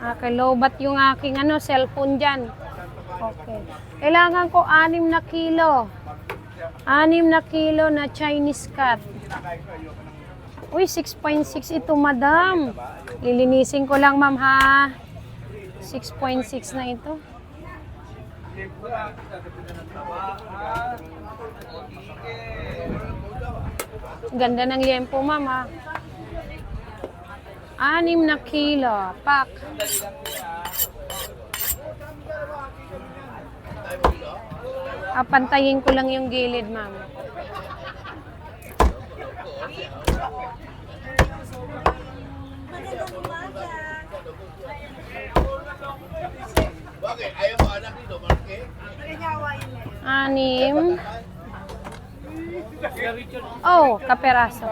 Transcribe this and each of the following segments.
Okay, lowbat yung aking cellphone dyan. Okay. Kailangan ko 6 na kilo. 6 na kilo na Chinese cat. Uy, 6.6 ito, madam. Lilinisin ko lang, ma'am, ha. 6.6 na ito. Ganda ng liempo, ma'am, ha. 6 na kilo. Pak. Pantayin ko lang yung gilid, ma'am. Bakit? Ayaw mo anak dito, Marke? 6. Oh, kaperaso.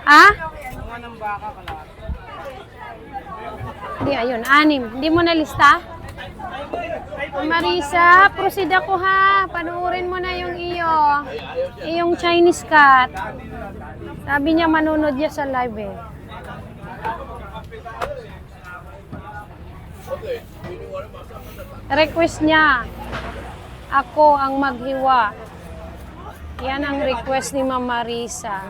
Ah? Hindi, ayun. 6. Hindi mo na lista? Marisa, proceed ako ha. Panuorin mo na yung iyong Chinese cat. Sabi niya manunod niya sa live eh. Request niya. Ako ang maghiwa. Yan ang request ni Ma'am Marisa.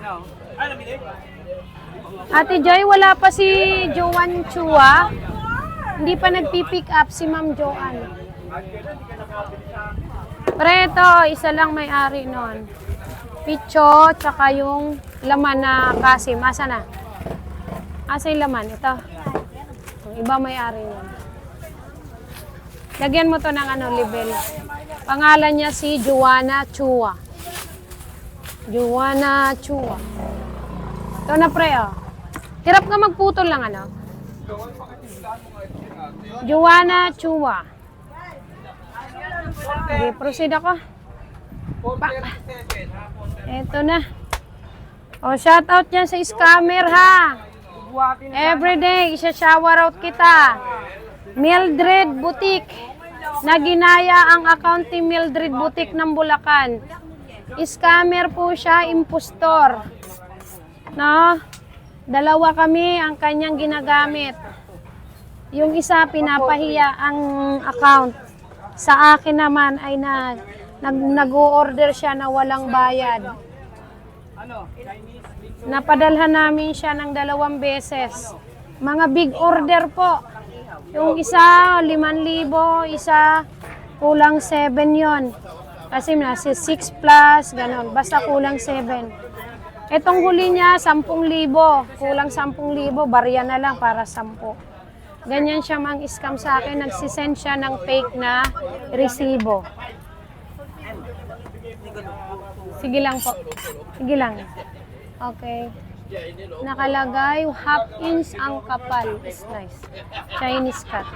Ate Joy, wala pa si Joan Chua. Hindi pa nagpipick up si Ma'am Joan. Preto, isa lang may-ari nun. Picho, tsaka yung laman na kasim. Asa na? Asa yung laman? Ito. Yung iba may-ari nun. Lagyan mo to ng label. Pangalan niya si Joanna Chua. Joanna Chua. Ito na, pre, oh. Hirap ka magputol lang, Joanna Chua. Okay, proceed ako. Ito na. O, shout out niya sa scammer, ha. Everyday, isa-shower out kita. Mildred Boutique. Naginaya ang account ni Mildred Boutique ng Bulacan. Scammer po siya, impostor. No? 2 kami ang kanyang ginagamit. Yung isa, pinapahiya ang account. Sa akin naman ay nag-o-order siya na walang bayad. Napadalhan namin siya ng 2 beses. Mga big order po. Yung isa, 5,000. Isa, kulang 7 yon. Kasi nasa 6 plus, ganon. Basta kulang 7. Etong huli niya, 10,000. Kulang 10,000. Barya na lang para 10. Ganyan siya mang-scam sa akin. Nagsisend siya ng fake na resibo. Sige lang po. Sige lang. Okay. Nakalagay, half inch ang kapal. It's nice. Chinese cat.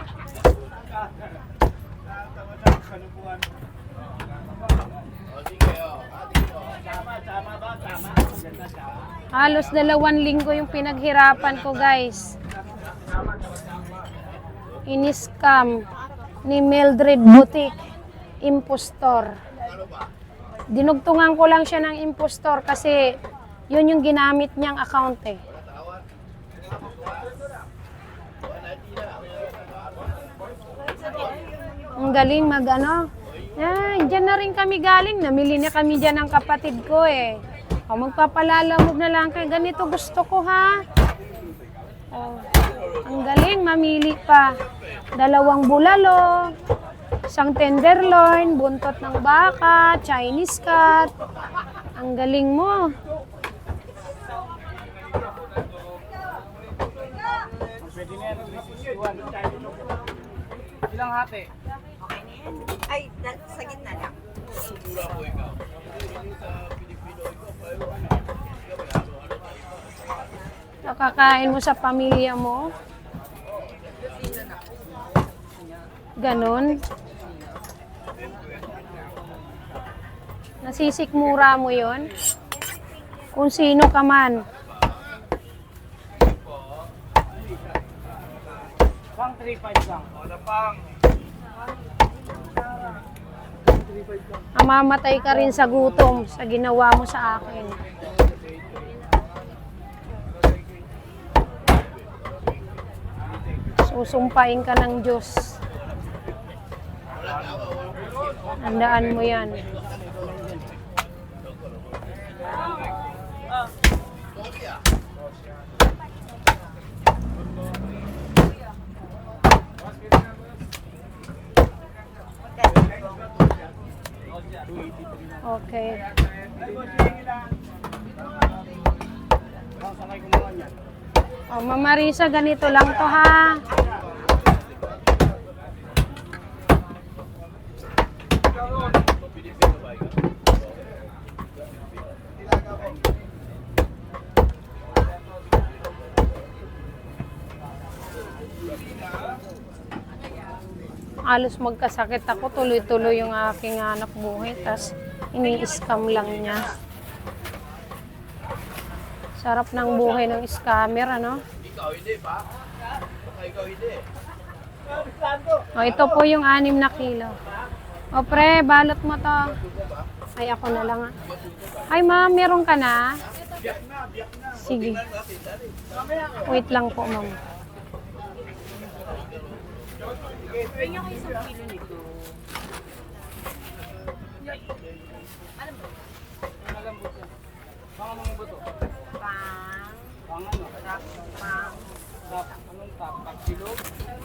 Halos 2 linggo yung pinaghirapan ko, guys. Ini-scam ni Mildred Boutique. Impostor. Dinugtungan ko lang siya ng impostor kasi yun yung ginamit niyang account eh. Ang galing dyan na rin kami galing. Namili na kami dyan ng kapatid ko eh. O, magpapalalamog na lang kayo. Ganito gusto ko, ha? O, ang galing, mamili pa. 2 bulalo, 1 tenderloin, buntot ng baka, Chinese cat. Ang galing mo. Ilang hati? Okay na yan. Ay, sa gitna lang. So, kakain mo sa pamilya mo. Ganon. Nasisikmura mo yon kung sino ka man. Pang 3-5 lang. Wala pang. Mamamatay ka rin sa gutom sa ginawa mo sa akin. Susumpain ka ng Diyos. Tandaan mo yan. Okay. Oh, Ma'am Marisa, ganito lang to ha. Halos magkasakit ako, tuloy-tuloy yung aking anak buhay, tas ini-scam lang niya. Sarap ng buhay ng scammer, ano? Ikaw hindi pa. Baka ikaw hindi. O, ito po yung 6 na kilo. O, pre, balot mo to. Ay, ako na lang. Ay, ma'am, meron ka na? Sige. Wait lang po, ma'am.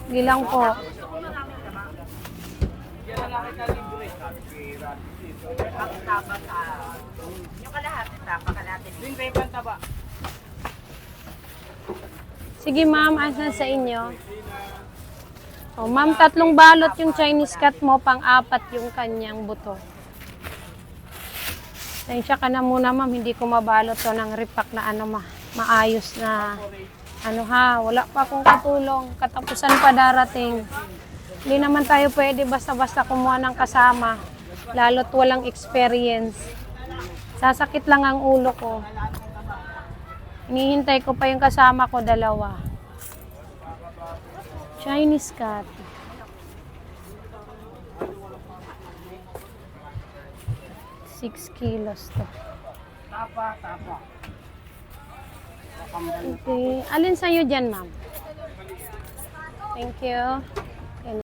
Gilang po. Yung kalahati tapa, kalahati. Sige, ma'am, asan sa inyo? O, ma'am, 3 balot yung Chinese cat mo, pang-4 yung kanyang buto. Tensya ka na muna, ma'am, hindi ko mabalot to ng repack na maayos na ha, wala pa akong katulong, katapusan pa darating. Hindi naman tayo pwede basta-basta kumuha ng kasama, lalo't walang experience. Sasakit lang ang ulo ko. Hinihintay ko pa yung kasama ko, 2. Chinese cat. 6 kilos to. Tapa. Okay. Alin sa'yo dyan, ma'am? Thank you.